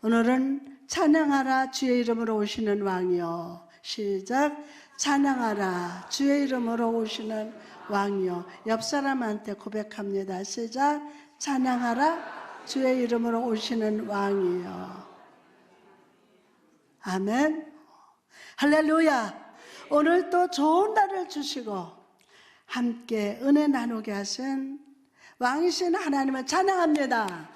오늘은 찬양하라 주의 이름으로 오시는 왕이여. 시작. 찬양하라 주의 이름으로 오시는 왕이여. 옆 사람한테 고백합니다. 시작. 찬양하라 주의 이름으로 오시는 왕이여. 아멘. 할렐루야. 오늘 또 좋은 날을 주시고 함께 은혜 나누게 하신 왕이신 하나님을 찬양합니다.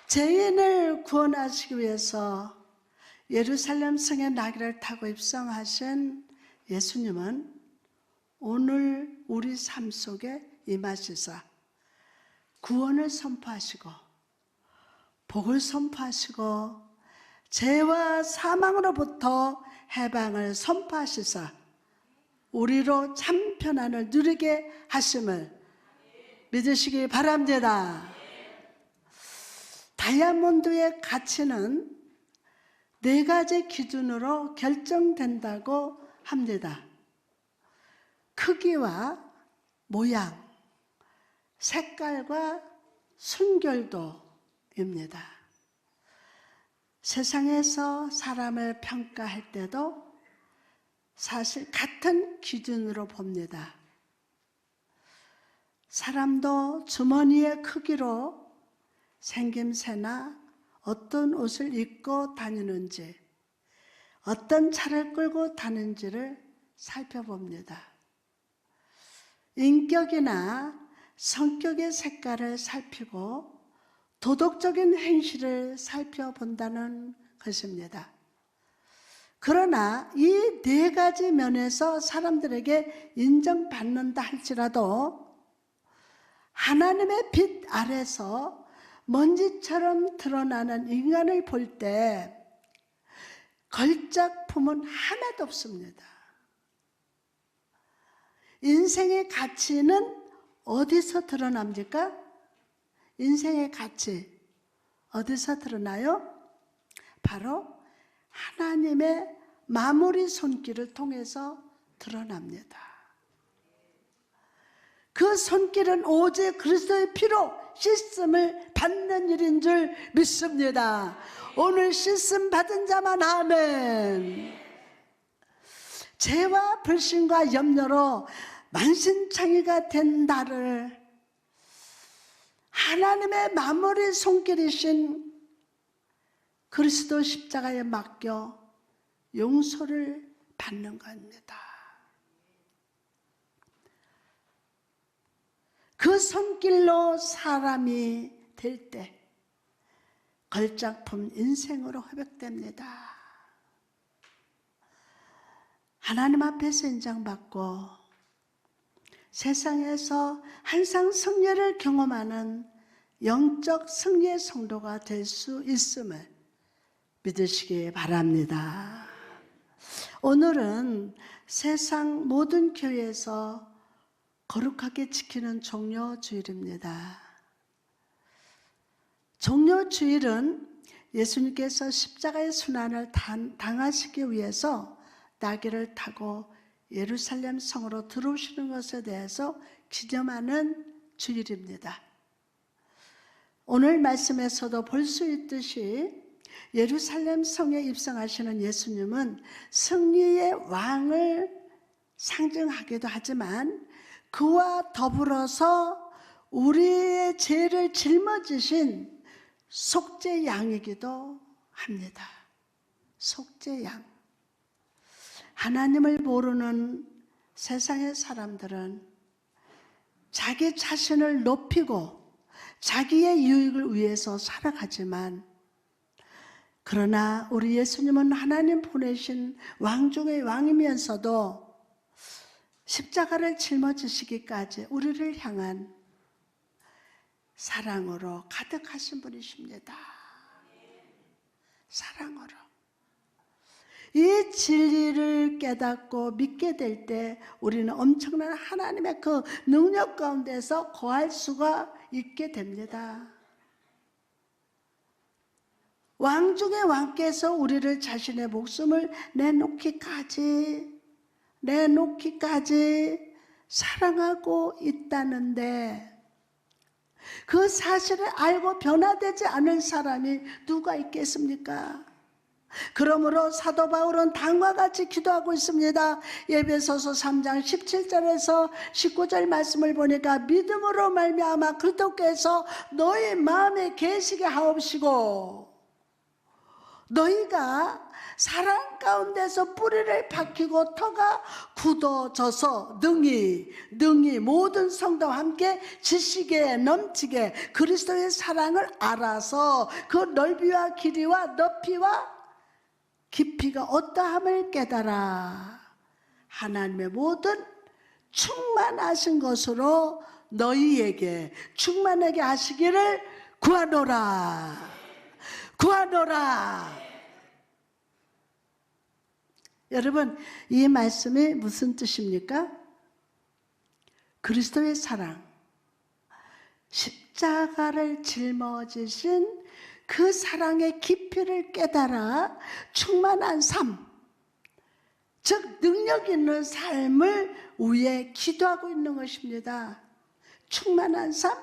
죄인을 구원하시기 위해서 예루살렘 성에 나귀를 타고 입성하신 예수님은 오늘 우리 삶 속에 임하시사 구원을 선포하시고 복을 선포하시고 죄와 사망으로부터 해방을 선포하시사 우리로 참 편안을 누리게 하심을 믿으시기 바랍니다. 다이아몬드의 가치는 4가지 기준으로 결정된다고 합니다. 크기와 모양, 색깔과 순결도입니다. 세상에서 사람을 평가할 때도 사실 같은 기준으로 봅니다. 사람도 주머니의 크기로 생김새나 어떤 옷을 입고 다니는지, 어떤 차를 끌고 다니는지를 살펴봅니다. 인격이나 성격의 색깔을 살피고 도덕적인 행실을 살펴본다는 것입니다. 그러나 이 4가지 면에서 사람들에게 인정받는다 할지라도 하나님의 빛 아래서 먼지처럼 드러나는 인간을 볼 때 걸작품은 하나도 없습니다. 인생의 가치는 어디서 드러납니까? 인생의 가치 어디서 드러나요? 바로 하나님의 마무리 손길을 통해서 드러납니다. 그 손길은 오직 그리스도의 피로 씻음을 받는 일인 줄 믿습니다. 오늘 씻음 받은 자만 아멘. 죄와 불신과 염려로 만신창이가 된 나를 하나님의 마무리 손길이신 그리스도 십자가에 맡겨 용서를 받는 겁니다. 그 손길로 사람이 될 때 걸작품 인생으로 회복됩니다. 하나님 앞에서 인정받고 세상에서 항상 승리를 경험하는 영적 승리의 성도가 될 수 있음을 믿으시기 바랍니다. 오늘은 세상 모든 교회에서 거룩하게 지키는 종료주일입니다. 종료주일은 예수님께서 십자가의 순환을 당하시기 위해서 나귀를 타고 예루살렘 성으로 들어오시는 것에 대해서 기념하는 주일입니다. 오늘 말씀에서도 볼 수 있듯이 예루살렘 성에 입성하시는 예수님은 승리의 왕을 상징하기도 하지만 그와 더불어서 우리의 죄를 짊어지신 속죄양이기도 합니다. 속죄양. 하나님을 모르는 세상의 사람들은 자기 자신을 높이고 자기의 유익을 위해서 살아가지만 그러나 우리 예수님은 하나님 보내신 왕 중의 왕이면서도 십자가를 짊어지시기까지 우리를 향한 사랑으로 가득하신 분이십니다. 사랑으로. 이 진리를 깨닫고 믿게 될 때 우리는 엄청난 하나님의 그 능력 가운데서 거할 수가 있게 됩니다. 왕 중의 왕께서 우리를 자신의 목숨을 내놓기까지 사랑하고 있다는데 그 사실을 알고 변화되지 않은 사람이 누가 있겠습니까? 그러므로 사도 바울은 다음과 같이 기도하고 있습니다. 에베소서 3장 17절에서 19절 말씀을 보니까 믿음으로 말미암아 그리스도께서 너희 마음에 계시게 하옵시고 너희가 사랑 가운데서 뿌리를 박히고 터가 굳어져서 능히 모든 성도와 함께 지식에 넘치게 그리스도의 사랑을 알아서 그 넓이와 길이와 높이와 깊이가 어떠함을 깨달아 하나님의 모든 충만하신 것으로 너희에게 충만하게 하시기를 구하노라. 여러분, 이 말씀이 무슨 뜻입니까? 그리스도의 사랑, 십자가를 짊어지신 그 사랑의 깊이를 깨달아 충만한 삶, 즉 능력 있는 삶을 위해 기도하고 있는 것입니다. 충만한 삶,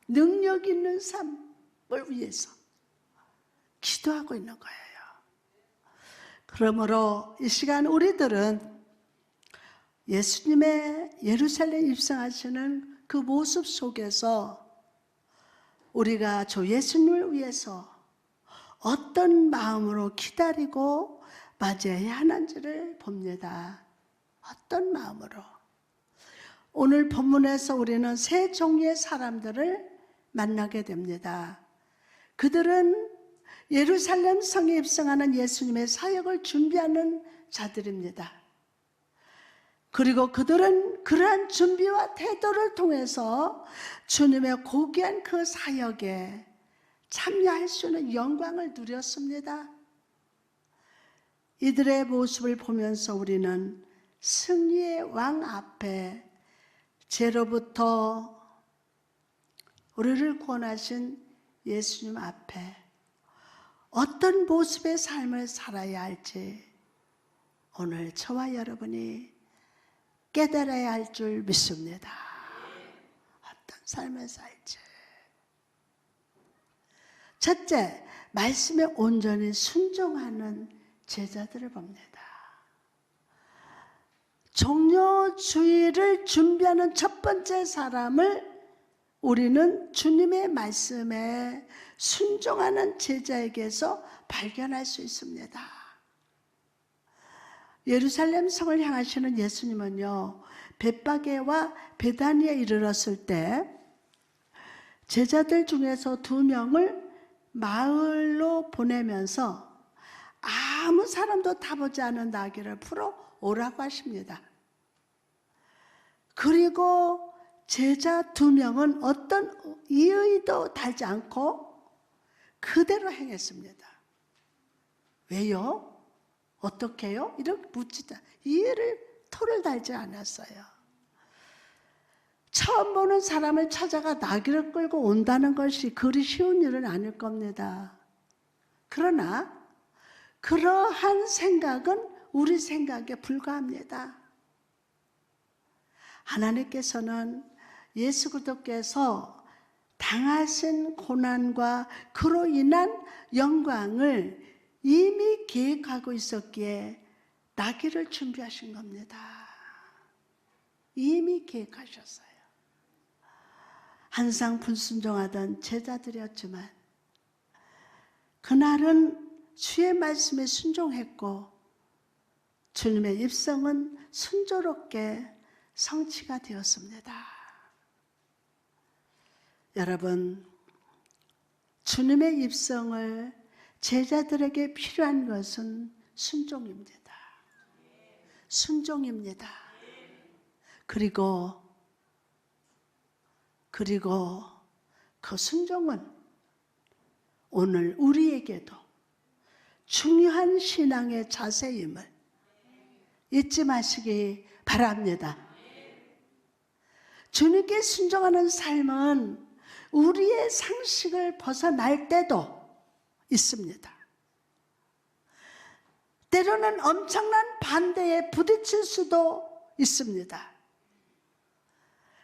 능력 있는 삶을 위해서 기도하고 있는 거예요. 그러므로 이 시간 우리들은 예수님의 예루살렘 입성하시는 그 모습 속에서 우리가 주 예수님을 위해서 어떤 마음으로 기다리고 맞이해야 하는지를 봅니다. 어떤 마음으로. 오늘 본문에서 우리는 세 종류의 사람들을 만나게 됩니다. 그들은 예루살렘 성에 입성하는 예수님의 사역을 준비하는 자들입니다. 그리고 그들은 그러한 준비와 태도를 통해서 주님의 고귀한 그 사역에 참여할 수 있는 영광을 누렸습니다. 이들의 모습을 보면서 우리는 승리의 왕 앞에 죄로부터 우리를 구원하신 예수님 앞에 어떤 모습의 삶을 살아야 할지 오늘 저와 여러분이 깨달아야 할 줄 믿습니다. 어떤 삶을 살지. 첫째, 말씀에 온전히 순종하는 제자들을 봅니다. 종료주의를 준비하는 첫 번째 사람을 우리는 주님의 말씀에 순종하는 제자에게서 발견할 수 있습니다. 예루살렘 성을 향하시는 예수님은요, 벳바게와 베다니에 이르렀을 때 제자들 중에서 2명을 마을로 보내면서 아무 사람도 타보지 않은 나귀를 풀어 오라고 하십니다. 그리고 제자 2명은 어떤 이의도 달지 않고 그대로 행했습니다. 왜요? 어떻게 해요? 이렇게 묻지다. 이해를 토를 달지 않았어요. 처음 보는 사람을 찾아가 나귀를 끌고 온다는 것이 그리 쉬운 일은 아닐 겁니다. 그러나 그러한 생각은 우리 생각에 불과합니다. 하나님께서는 예수 그리스도께서 당하신 고난과 그로 인한 영광을 이미 계획하고 있었기에 나귀를 준비하신 겁니다. 이미 계획하셨어요. 항상 불순종하던 제자들이었지만 그날은 주의 말씀에 순종했고 주님의 입성은 순조롭게 성취가 되었습니다. 여러분, 주님의 입성을 제자들에게 필요한 것은 순종입니다. 순종입니다. 그리고 그 순종은 오늘 우리에게도 중요한 신앙의 자세임을 잊지 마시기 바랍니다. 주님께 순종하는 삶은 우리의 상식을 벗어날 때도 있습니다. 때로는 엄청난 반대에 부딪힐 수도 있습니다.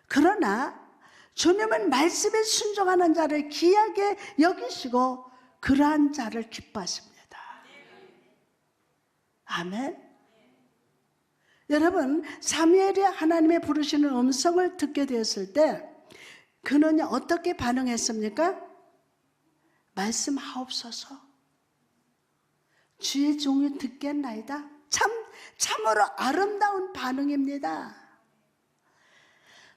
그러나 주님은 말씀에 순종하는 자를 귀하게 여기시고 그러한 자를 기뻐하십니다. 아멘. 여러분, 사무엘이 하나님의 부르시는 음성을 듣게 되었을 때 그는 어떻게 반응했습니까? 말씀하옵소서. 주의 종이 듣겠나이다. 참으로 아름다운 반응입니다.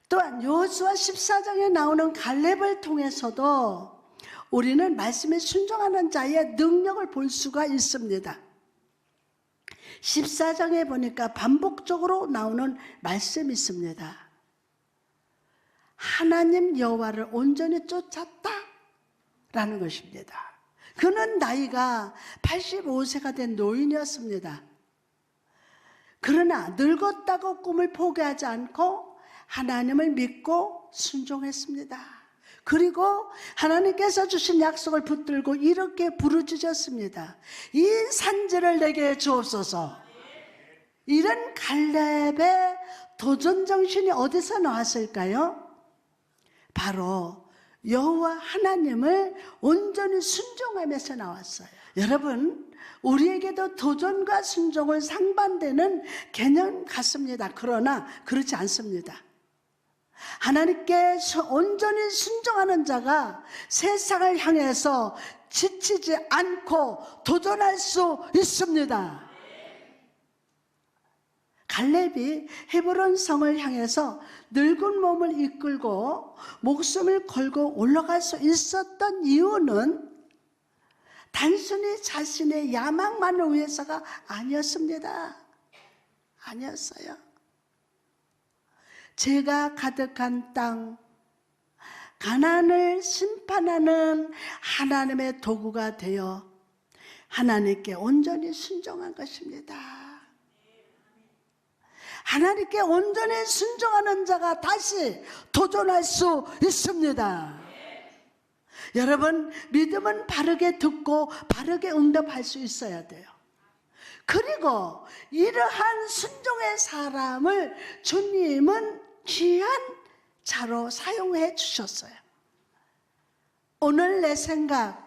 또한 여호수아 14장에 나오는 갈렙을 통해서도 우리는 말씀에 순종하는 자의 능력을 볼 수가 있습니다. 14장에 보니까 반복적으로 나오는 말씀이 있습니다. 하나님 여호와를 온전히 쫓았다 라는 것입니다. 그는 나이가 85세가 된 노인이었습니다. 그러나 늙었다고 꿈을 포기하지 않고 하나님을 믿고 순종했습니다. 그리고 하나님께서 주신 약속을 붙들고 이렇게 부르짖었습니다. 이 산지를 내게 주옵소서. 이런 갈렙의 도전정신이 어디서 나왔을까요? 바로 여호와 하나님을 온전히 순종하면서 나왔어요. 여러분, 우리에게도 도전과 순종은 상반되는 개념 같습니다. 그러나 그렇지 않습니다. 하나님께 온전히 순종하는 자가 세상을 향해서 지치지 않고 도전할 수 있습니다. 갈렙이 헤브론 성을 향해서 늙은 몸을 이끌고 목숨을 걸고 올라갈 수 있었던 이유는 단순히 자신의 야망만을 위해서가 아니었습니다. 아니었어요. 죄가 가득한 땅, 가나안을 심판하는 하나님의 도구가 되어 하나님께 온전히 순종한 것입니다. 하나님께 온전히 순종하는 자가 다시 도전할 수 있습니다. 여러분, 믿음은 바르게 듣고 바르게 응답할 수 있어야 돼요. 그리고 이러한 순종의 사람을 주님은 귀한 자로 사용해 주셨어요. 오늘 내 생각,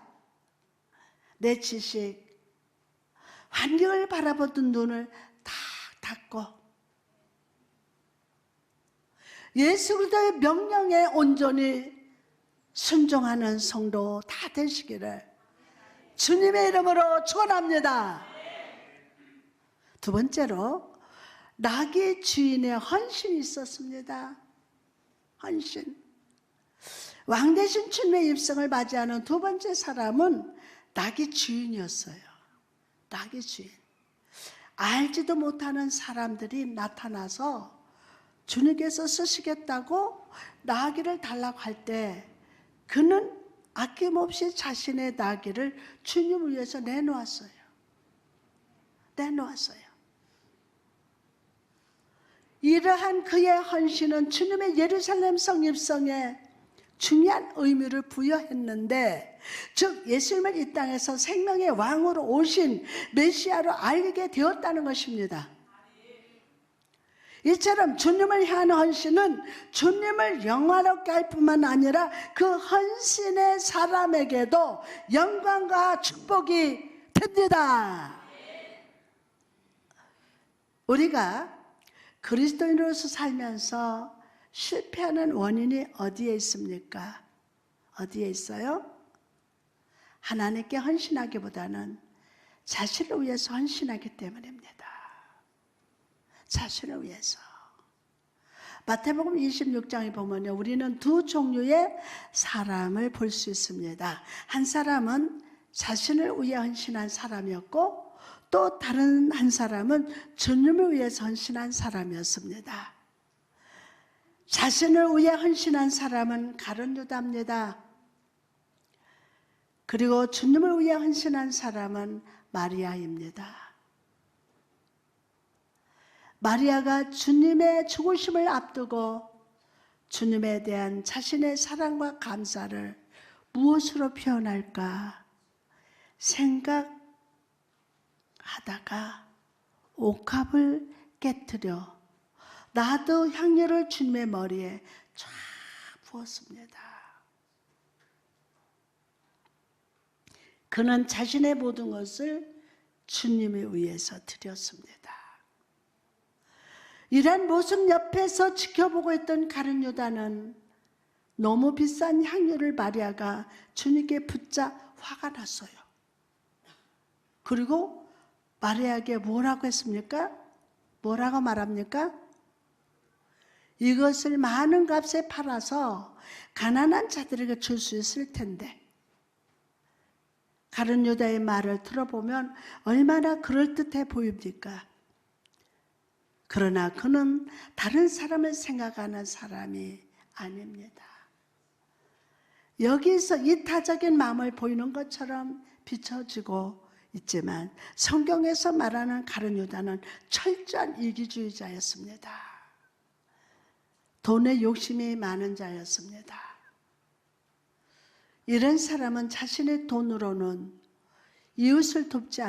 내 지식, 환경을 바라보던 눈을 다 닫고 예수 그리스도의 명령에 온전히 순종하는 성도 다 되시기를 주님의 이름으로 축원합니다. 두 번째로 나귀 주인의 헌신이 있었습니다. 헌신. 왕 대신 주님의 입성을 맞이하는 두 번째 사람은 나귀 주인이었어요. 나귀 주인. 알지도 못하는 사람들이 나타나서 주님께서 쓰시겠다고 나귀를 달라고 할 때 그는 아낌없이 자신의 나귀를 주님을 위해서 내놓았어요. 이러한 그의 헌신은 주님의 예루살렘 성 입성에 중요한 의미를 부여했는데, 즉 예수님을 이 땅에서 생명의 왕으로 오신 메시아로 알게 되었다는 것입니다. 이처럼 주님을 향한 헌신은 주님을 영화롭게 할 뿐만 아니라 그 헌신의 사람에게도 영광과 축복이 됩니다. 우리가 그리스도인으로서 살면서 실패하는 원인이 어디에 있습니까? 어디에 있어요? 하나님께 헌신하기보다는 자신을 위해서 헌신하기 때문입니다. 자신을 위해서. 마태복음 26장에 보면요, 우리는 두 종류의 사람을 볼 수 있습니다. 한 사람은 자신을 위해 헌신한 사람이었고, 또 다른 한 사람은 주님을 위해서 헌신한 사람이었습니다. 자신을 위해 헌신한 사람은 가룟 유다입니다. 그리고 주님을 위해 헌신한 사람은 마리아입니다. 마리아가 주님의 죽으심을 앞두고 주님에 대한 자신의 사랑과 감사를 무엇으로 표현할까 생각하다가 옥합을 깨트려 나도 향료를 주님의 머리에 쫙 부었습니다. 그는 자신의 모든 것을 주님을 위해서 드렸습니다. 이런 모습 옆에서 지켜보고 있던 가룟 유다는 너무 비싼 향유를 마리아가 주님께 붓자 화가 났어요. 그리고 마리아에게 뭐라고 했습니까? 뭐라고 말합니까? 이것을 많은 값에 팔아서 가난한 자들에게 줄 수 있을 텐데. 가룟 유다의 말을 들어보면 얼마나 그럴듯해 보입니까? 그러나 그는 다른 사람을 생각하는 사람이 아닙니다. 여기서 이타적인 마음을 보이는 것처럼 비춰지고 있지만 성경에서 말하는 가룟 유다는 철저한 이기주의자였습니다. 돈에 욕심이 많은 자였습니다. 이런 사람은 자신의 돈으로는 이웃을 돕지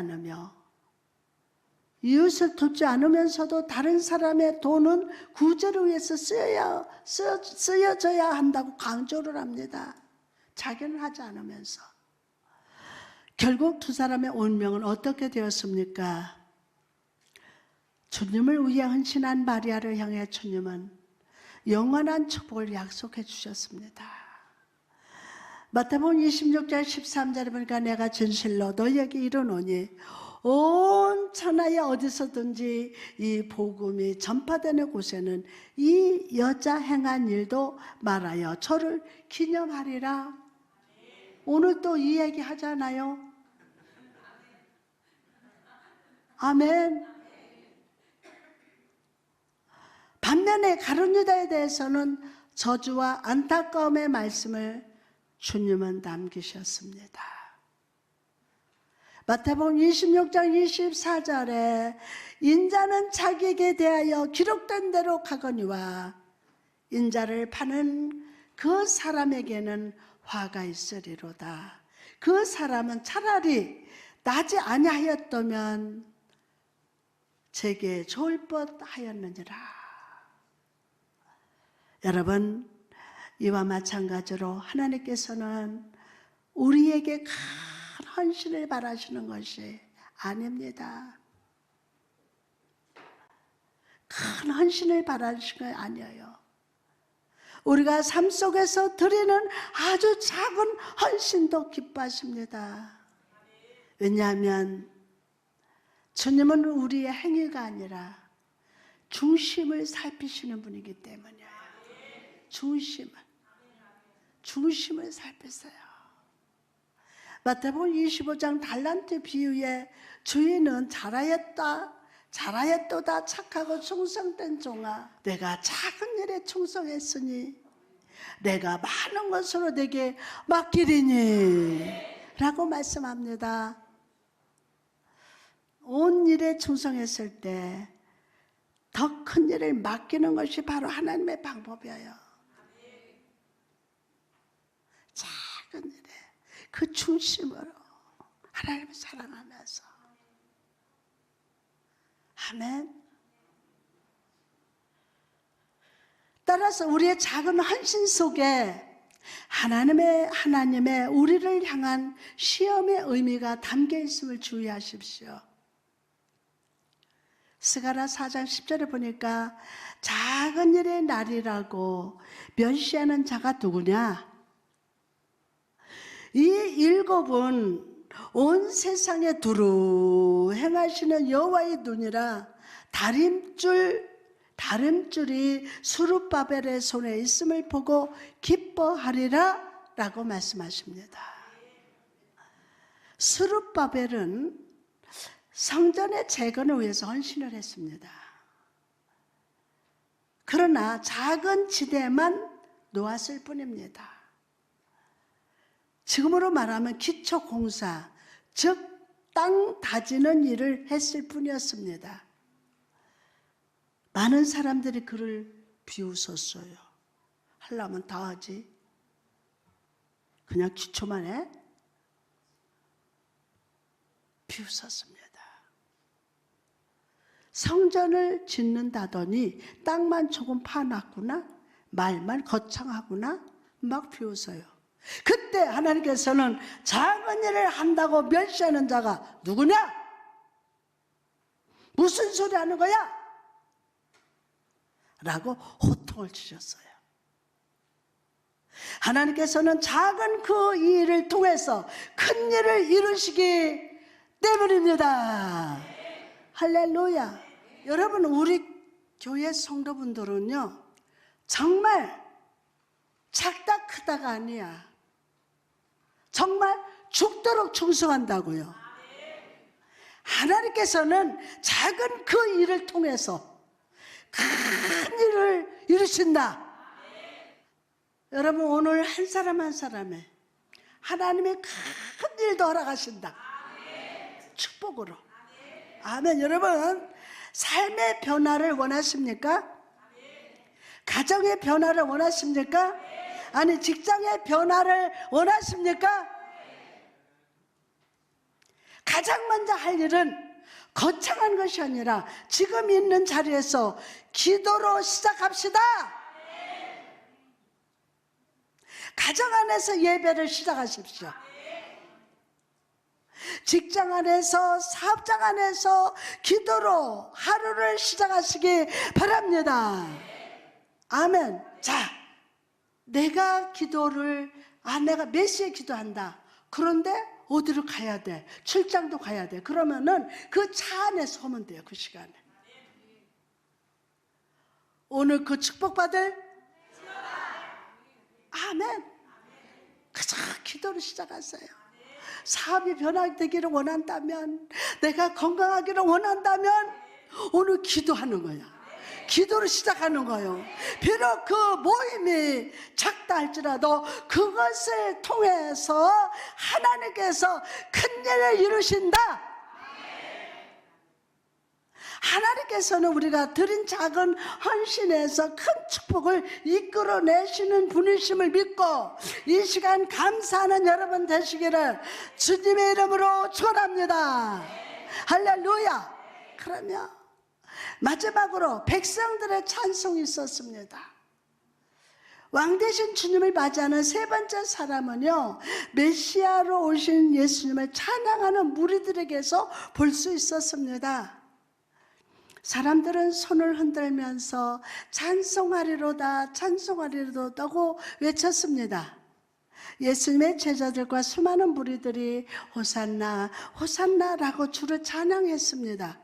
않으면서도 다른 사람의 돈은 구제를 위해서 쓰여져야 한다고 강조를 합니다. 자기는 하지 않으면서. 결국 두 사람의 운명은 어떻게 되었습니까? 주님을 위해 헌신한 마리아를 향해 주님은 영원한 축복을 약속해 주셨습니다. 마태복음 26장 13절에 보니까 내가 진실로 너희에게 이르노니 온 천하에 어디서든지 이 복음이 전파되는 곳에는 이 여자 행한 일도 말하여 저를 기념하리라. 오늘 또 이 얘기 하잖아요. 아멘. 반면에 가룟 유다에 대해서는 저주와 안타까움의 말씀을 주님은 남기셨습니다. 마태복음 26장 24절에 인자는 자기에게 대하여 기록된 대로 가거니와 인자를 파는 그 사람에게는 화가 있으리로다. 그 사람은 차라리 나지 아니하였다면 제게 좋을 뻔하였느니라. 여러분, 이와 마찬가지로 하나님께서는 우리에게 큰 헌신을 바라시는 것이 아닙니다. 큰 헌신을 바라시는 게 아니에요. 우리가 삶 속에서 드리는 아주 작은 헌신도 기뻐하십니다. 왜냐하면 주님은 우리의 행위가 아니라 중심을 살피시는 분이기 때문이에요. 중심을 살피세요. 마태복음 25장 달란트 비유에 주인은 잘하였도다 착하고 충성된 종아, 내가 작은 일에 충성했으니 내가 많은 것으로 내게 맡기리니 라고 말씀합니다. 온 일에 충성했을 때 더 큰 일을 맡기는 것이 바로 하나님의 방법이에요. 작은 일에 그 중심으로 하나님을 사랑하면서. 아멘. 따라서 우리의 작은 헌신 속에 하나님의 우리를 향한 시험의 의미가 담겨 있음을 주의하십시오. 스가랴 4장 10절에 보니까 작은 일의 날이라고 멸시하는 자가 누구냐? 이 일곱은 온 세상에 두루 행하시는 여호와의 눈이라 다림줄이 스룹바벨의 손에 있음을 보고 기뻐하리라 라고 말씀하십니다. 스룹바벨은 성전의 재건을 위해서 헌신을 했습니다. 그러나 작은 지대만 놓았을 뿐입니다. 지금으로 말하면 기초공사, 즉 땅 다지는 일을 했을 뿐이었습니다. 많은 사람들이 그를 비웃었어요. 하려면 다 하지. 그냥 기초만 해? 비웃었습니다. 성전을 짓는다더니 땅만 조금 파놨구나, 말만 거창하구나, 막 비웃어요. 그때 하나님께서는 작은 일을 한다고 멸시하는 자가 누구냐? 무슨 소리 하는 거야? 라고 호통을 치셨어요. 하나님께서는 작은 그 일을 통해서 큰 일을 이루시기 때문입니다. 할렐루야. 여러분, 우리 교회 성도분들은요, 정말 작다 크다가 아니야. 정말 죽도록 충성한다고요. 하나님께서는 작은 그 일을 통해서 큰 일을 이루신다. 여러분, 오늘 한 사람 한 사람의 하나님의 큰 일도 허락하신다. 축복으로. 아멘. 여러분, 삶의 변화를 원하십니까? 가정의 변화를 원하십니까? 아니, 직장의 변화를 원하십니까? 가장 먼저 할 일은 거창한 것이 아니라 지금 있는 자리에서 기도로 시작합시다. 가정 안에서 예배를 시작하십시오. 직장 안에서, 사업장 안에서 기도로 하루를 시작하시기 바랍니다. 아멘. 자, 내가 기도를, 내가 몇 시에 기도한다. 그런데 어디로 가야 돼? 출장도 가야 돼. 그러면은 그 차 안에 서면 돼요. 그 시간에. 오늘 그 축복받을? 아멘. 그저 기도를 시작하세요. 사업이 변화되기를 원한다면, 내가 건강하기를 원한다면 오늘 기도하는 거야. 기도를 시작하는 거예요. 비록 그 모임이 작다 할지라도 그것을 통해서 하나님께서 큰 일을 이루신다. 하나님께서는 우리가 드린 작은 헌신에서 큰 축복을 이끌어내시는 분이심을 믿고 이 시간 감사하는 여러분 되시기를 주님의 이름으로 축원합니다. 할렐루야. 그러면 마지막으로 백성들의 찬송이 있었습니다. 왕 대신 주님을 맞이하는 세 번째 사람은요, 메시아로 오신 예수님을 찬양하는 무리들에게서 볼 수 있었습니다. 사람들은 손을 흔들면서 찬송하리로다, 찬송하리로다고 외쳤습니다. 예수님의 제자들과 수많은 무리들이 호산나, 호산나라고 주를 찬양했습니다.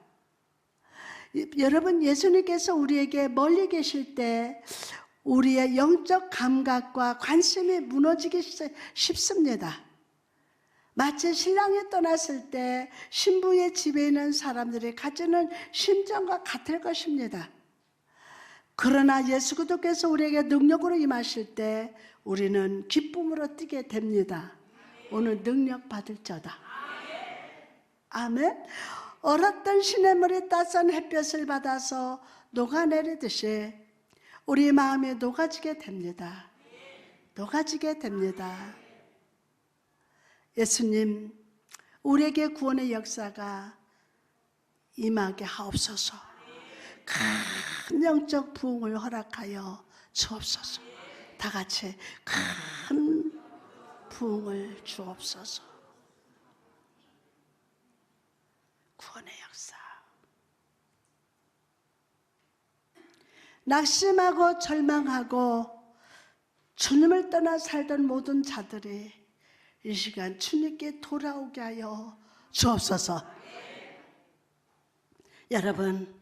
여러분, 예수님께서 우리에게 멀리 계실 때 우리의 영적 감각과 관심이 무너지기 쉽습니다. 마치 신랑이 떠났을 때 신부의 집에 있는 사람들이 가지는 심정과 같을 것입니다. 그러나 예수 그리스도께서 우리에게 능력으로 임하실 때 우리는 기쁨으로 뛰게 됩니다. 오늘 능력 받을 자다. 아멘. 얼었던 시냇물이 따스한 햇볕을 받아서 녹아내리듯이 우리 마음이 녹아지게 됩니다. 녹아지게 됩니다. 예수님, 우리에게 구원의 역사가 임하게 하옵소서. 큰 영적 부흥을 허락하여 주옵소서. 다 같이 큰 부흥을 주옵소서. 구원의 역사. 낙심하고 절망하고 주님을 떠나 살던 모든 자들이 이 시간 주님께 돌아오게 하여 주옵소서. 여러분,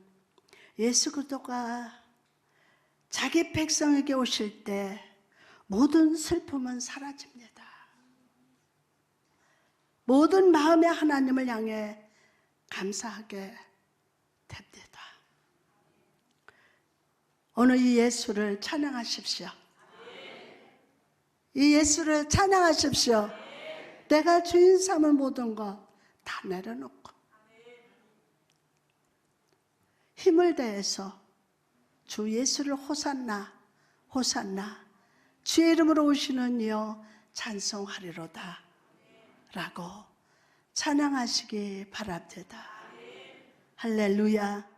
예수 그리스도가 자기 백성에게 오실 때 모든 슬픔은 사라집니다. 모든 마음의 하나님을 향해 감사하게 됩니다. 오늘 이 예수를 찬양하십시오. 이 예수를 찬양하십시오. 내가 주인 삼을 모든 것 다 내려놓고 힘을 다해서 주 예수를 호산나 호산나 주의 이름으로 오시는 이여 찬송하리로다 라고 찬양하시기 바랍니다. 할렐루야.